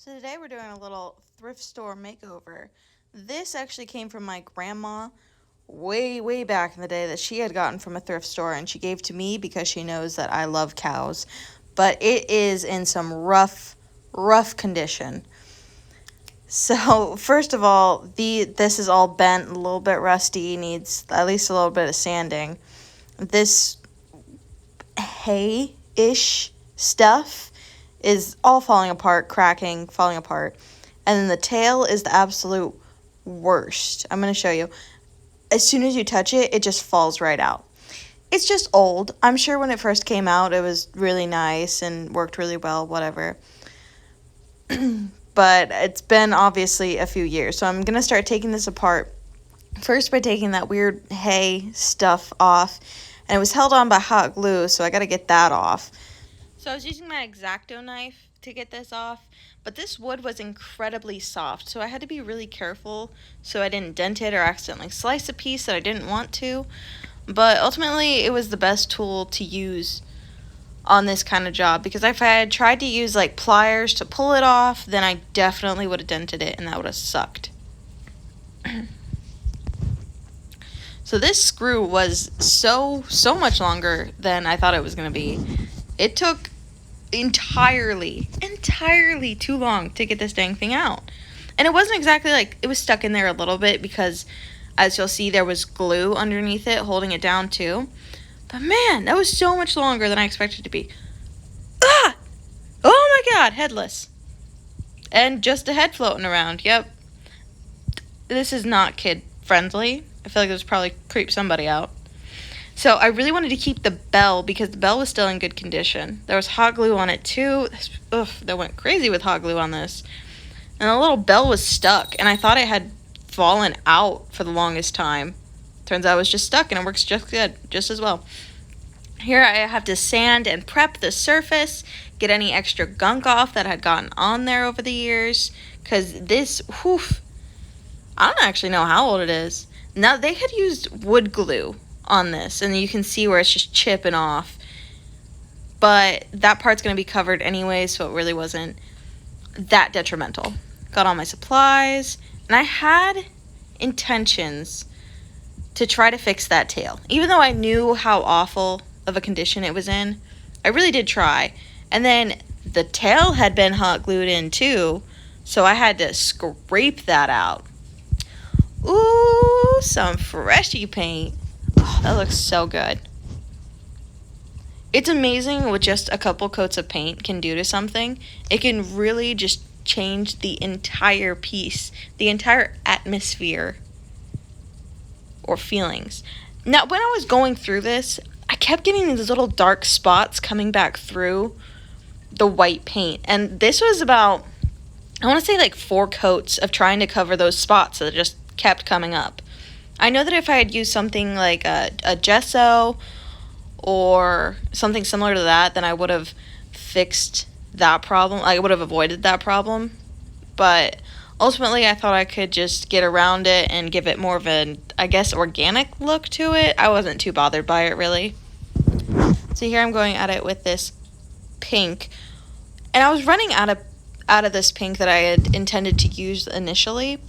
So today we're doing a little thrift store makeover. This actually came from my grandma way back in the day that she had gotten from a thrift store and she gave to me because she knows that I love cows. But it is in some rough condition. So first of all, this is all bent, a little bit rusty, needs at least a little bit of sanding. This hay-ish stuff is all falling apart, cracking, falling apart. And then the tail is the absolute worst. I'm going to show you. As soon as you touch it, it just falls right out. It's just old. I'm sure when it first came out, it was really nice and worked really well, whatever. But it's been obviously a few years. So I'm going to start taking this apart. First by taking that weird hay stuff off. And it was held on by hot glue, so I got to get that off. So I was using my X-Acto knife to get this off, but this wood was incredibly soft, so I had to be really careful so I didn't dent it or accidentally slice a piece that I didn't want to. But ultimately, it was the best tool to use on this kind of job, because if I had tried to use like pliers to pull it off, then I definitely would have dented it and that would have sucked. So this screw was so much longer than I thought it was going to be. It took entirely too long to get this dang thing out. And it wasn't exactly like it was stuck in there a little bit because, as you'll see, there was glue underneath it holding it down too. But man, that was so much longer than I expected it to be. Ah! Oh my god, headless. And just a head floating around. Yep. This is not kid friendly. I feel like this probably creeped somebody out. So I really wanted to keep the bell because the bell was still in good condition. There was hot glue on it too. They went crazy with hot glue on this. And the little bell was stuck, and I thought it had fallen out for the longest time. Turns out it was just stuck, and it works just good, just as well. Here I have to sand and prep the surface, get any extra gunk off that had gotten on there over the years, because this, I don't actually know how old it is. Now, they had used wood glue on this, and you can see where it's just chipping off. But that part's going to be covered anyway, so it really wasn't that detrimental. Got all my supplies, and I had intentions to try to fix that tail. Even though I knew how awful of a condition it was in, I really did try. And then the tail had been hot glued in too, so I had to scrape that out. Ooh, some freshy paint. Oh, that looks so good. It's amazing what just a couple coats of paint can do to something. It can really just change the entire piece, the entire atmosphere or feelings. Now, when I was going through this, I kept getting these little dark spots coming back through the white paint. And this was about, I want to say like 4 coats of trying to cover those spots that just kept coming up. I know that if I had used something like a gesso or something similar to that, then I would have fixed that problem. I would have avoided that problem. But ultimately, I thought I could just get around it and give it more of an, I guess, organic look to it. I wasn't too bothered by it, really. So here I'm going at it with this pink. And I was running out of this pink that I had intended to use initially.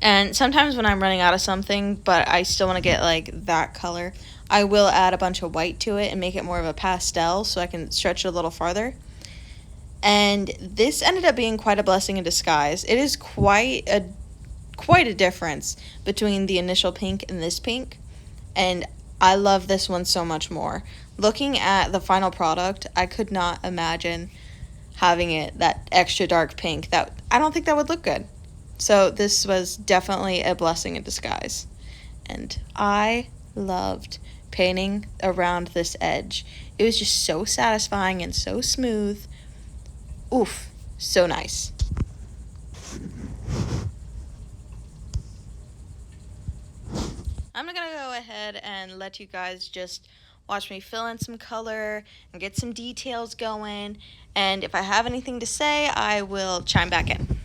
And sometimes when I'm running out of something, but I still want to get like that color, I will add a bunch of white to it and make it more of a pastel so I can stretch it a little farther. And this ended up being quite a blessing in disguise. It is quite a difference between the initial pink and this pink, and I love this one so much more. Looking at the final product, I could not imagine having it that extra dark pink. That I don't think that would look good. So this was definitely a blessing in disguise. And I loved painting around this edge. It was just so satisfying and so smooth. Oof, so nice. I'm gonna go ahead and let you guys just watch me fill in some color and get some details going. And if I have anything to say, I will chime back in.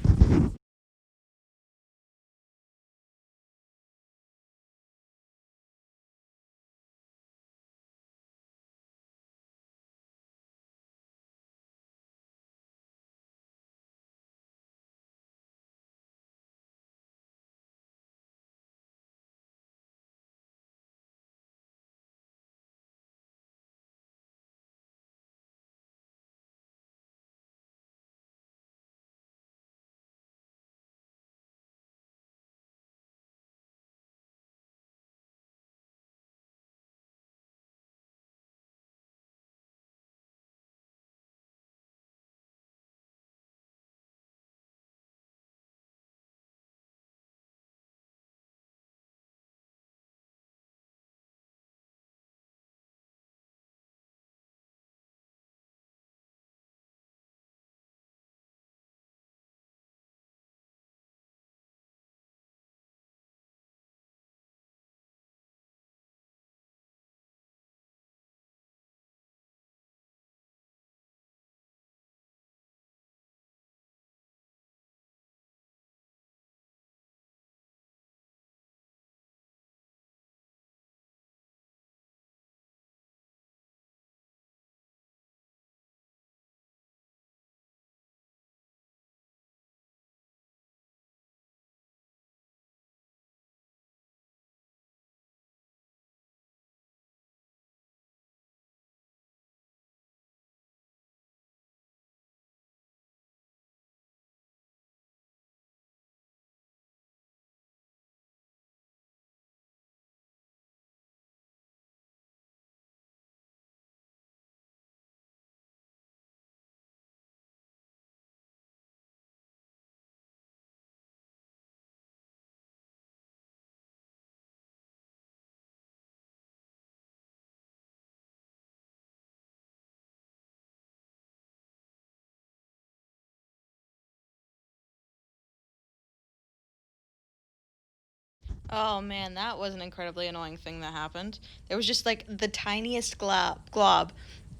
Oh man, that was an incredibly annoying thing that happened. There was just like the tiniest glob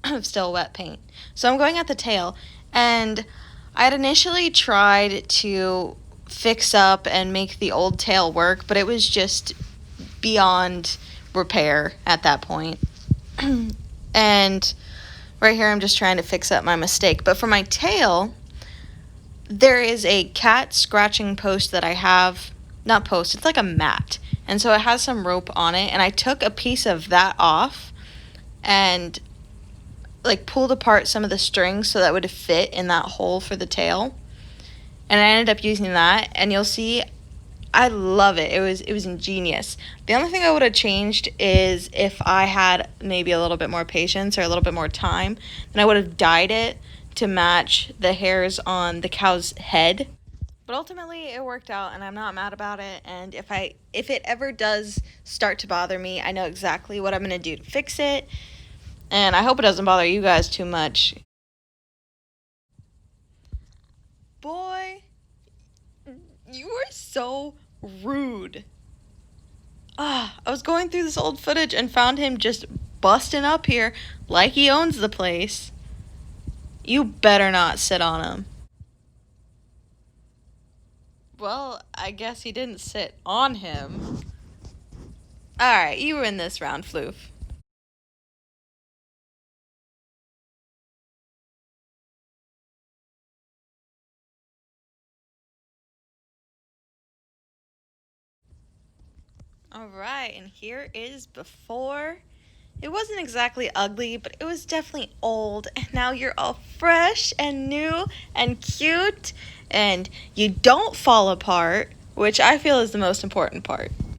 of still wet paint. So I'm going at the tail, and I had initially tried to fix up and make the old tail work, but it was just beyond repair at that point. And right here, I'm just trying to fix up my mistake. But for my tail, there is a cat scratching post that I have. Not post, it's like a mat. And so it has some rope on it. And I took a piece of that off and like pulled apart some of the strings so that would fit in that hole for the tail. And I ended up using that. And you'll see I love it. It was ingenious. The only thing I would have changed is if I had maybe a little bit more patience or a little bit more time, then I would have dyed it to match the hairs on the cow's head. But ultimately it worked out and I'm not mad about it, and if it ever does start to bother me, I know exactly what I'm going to do to fix it. And I hope it doesn't bother you guys too much. Boy, you are so rude. I was going through this old footage and found him just busting up here like he owns the place. You better not sit on him. Well, I guess he didn't sit on him. Alright, you win this round, Floof. Alright, and here is before. It wasn't exactly ugly, but it was definitely old. And now you're all fresh and new and cute. And you don't fall apart, which I feel is the most important part.